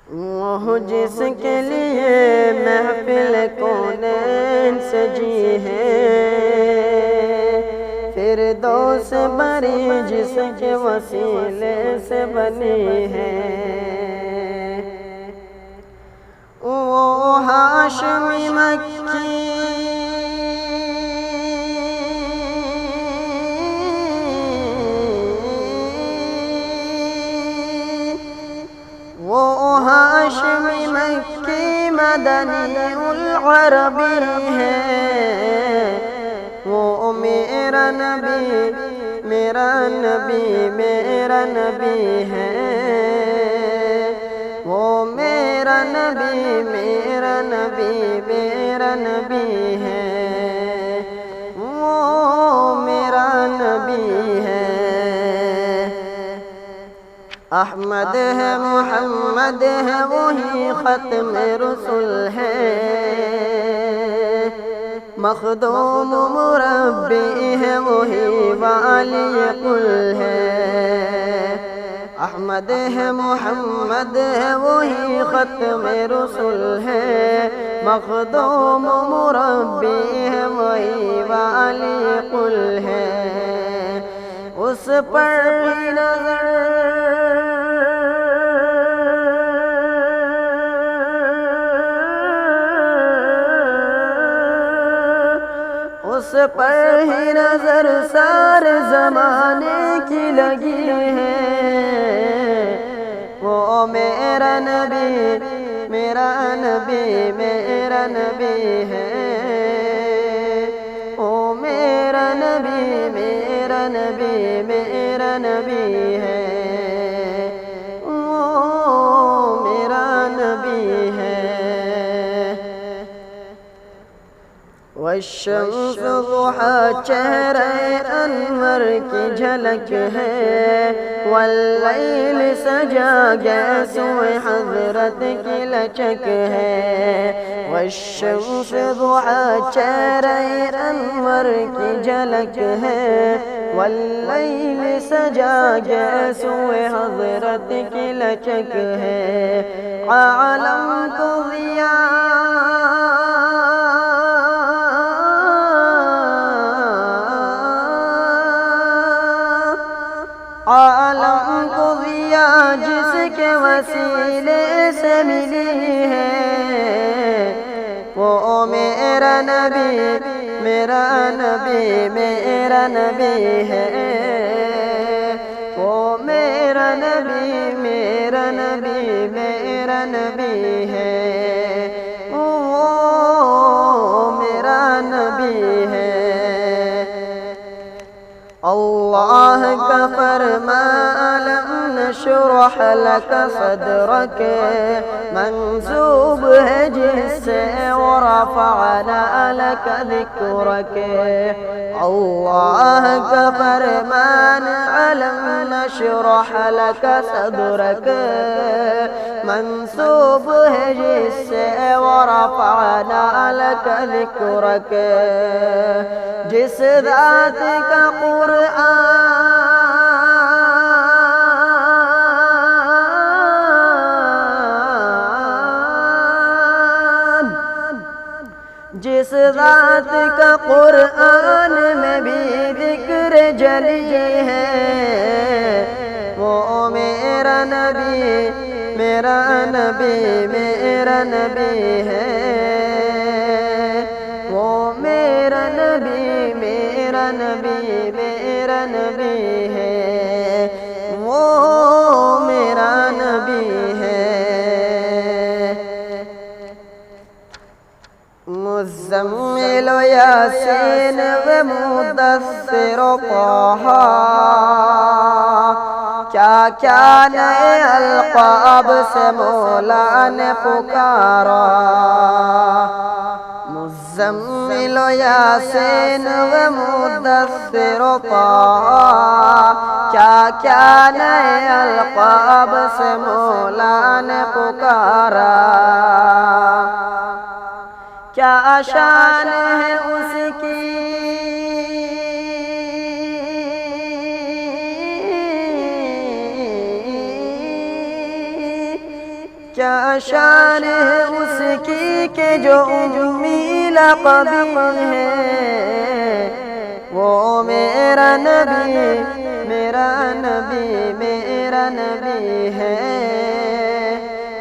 وہ جس کے لیے محفل کونین سجی ہے، فردوس بری جس کے وسیلے سے بنی ہے۔ وہ ہاشمی مکی وہ ہاشمی مکی مدنی العربی ہے، وہ میرا نبی میرا نبی میرا نبی ہے، وہ میرا نبی میرا نبی میرا نبی ہے، وہ میرا نبی ہے۔ احمد ہے محمد ہے وہی ختم رسول ہے، مخدوم مربی ہے وہی والی کل ہے۔ احمد ہے محمد ہے وہی ختم رسول ہے، مخدوم مربی ہے وہی والی کل ہے۔ اس پر اس پر ہی نظر سارے زمانے کی لگی ہے، وہ میرا نبی میرا نبی میرا نبی ہے، وہ میرا نبی میرا نبی میرا نبی ہے، وہ میرا نبی ہے۔ والشمس ضحا چہرہ انور کی جھلک ہے، واللیل سجا گیسو حضرت کی لچک ہے۔ والشمس ضحا چہرہ انور کی جھلک ہے، واللیل سجا گیسو حضرت کی لچک ہے۔ عالم کو عالم کو ضیا جس کے وسیلے سے ملی ہے، وہ میرا نبی میرا نبی میرا نبی ہے، وہ میرا نبی میرا نبی میرا نبی ہے، وہ میرا نبی ہے۔ اللہ کا فرمان لم نشرح لك صدرك منسوب ہے جس سے ورفعنا لك ذکرك۔ اللہ کا فرمان لم نشرح لك صدرك منسوب ہے جس سے ورفعنا لك ذکرك۔ جس ذات کا جس ذات کا قرآن میں بھی ذکر جلی ہے، وہ میرا نبی میرا نبی میرا نبی ہے، وہ میرا نبی میرا نبی میرا نبی ہے، وہ میرا نبی ہے۔ مزمل و یاسین و مدثر و طہ، کیا کیا نئے القاب سے مولا نے پکارا۔ مزمل و یاسین و مدثر و طہ، کیا کیا نئے القاب سے مولا نے پکارا۔ کیا شان ہے اس کی کیا شان ہے اس کی کہ جو امی لقبی ہے، وہ میرا نبی میرا نبی میرا نبی ہے،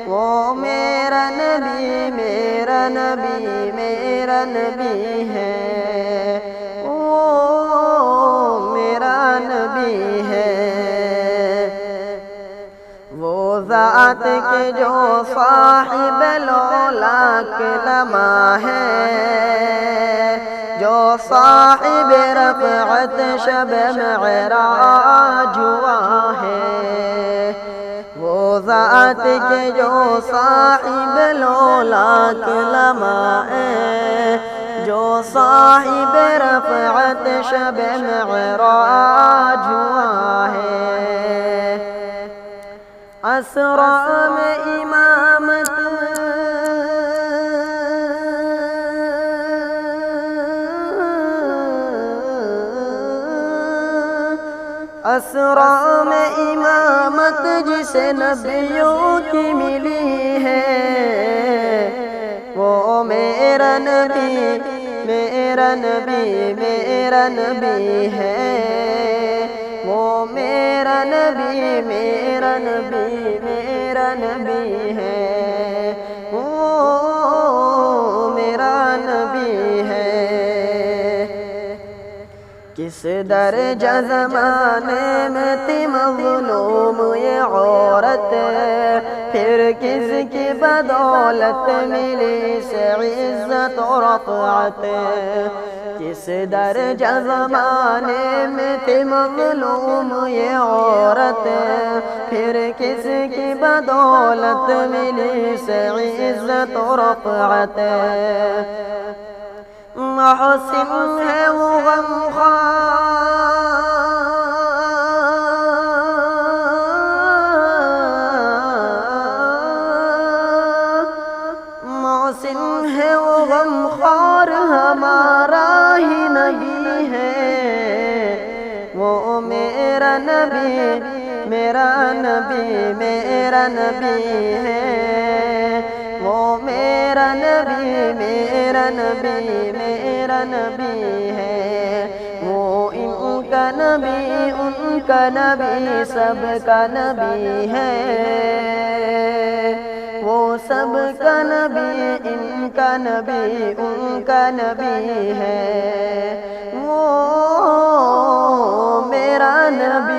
وہ میرا نبی میرا نبی میرا نبی ہے، وہ میرا نبی ہے۔ وہ ذات کے جو صاحب لولاک لما ہے، جو صاحب رفعت شب معراج ہوا ہے، وہ ذات کے جو صاحب لولاک لما ہے، جو صاحب رفعت شب معراج ہوا ہے۔ اسرا میں امامت اسرا میں امامت جسے نبیوں کی ملی ہے، وہ میرا نبی میرا نبی میرا نبی ہے، وہ میرا نبی میرا نبی میرا نبی ہے، وہ میرا نبی ہے۔ کس درجہ زمانے میں تھی مظلوم یہ عورت، پھر کس کی بدولت ملی سے عزت و رفعت، کس درجہ زمانے میں تھی مظلوم یہ عورت، پھر کس کی بدولت ملی سے عزت و رفعت۔ محسن ہے وہ محسن ہے وہ غمخوار ہمارا ہی نبی ہے، وہ میرا نبی میرا نبی میرا نبی ہے، وہ میرا نبی میرا نبی میرا نبی ہے، وہ ان کا نبی ان کا نبی سب کا نبی ہے، وہ سب کا نبی ان کا نبی ان کا نبی ہے، وہ میرا نبی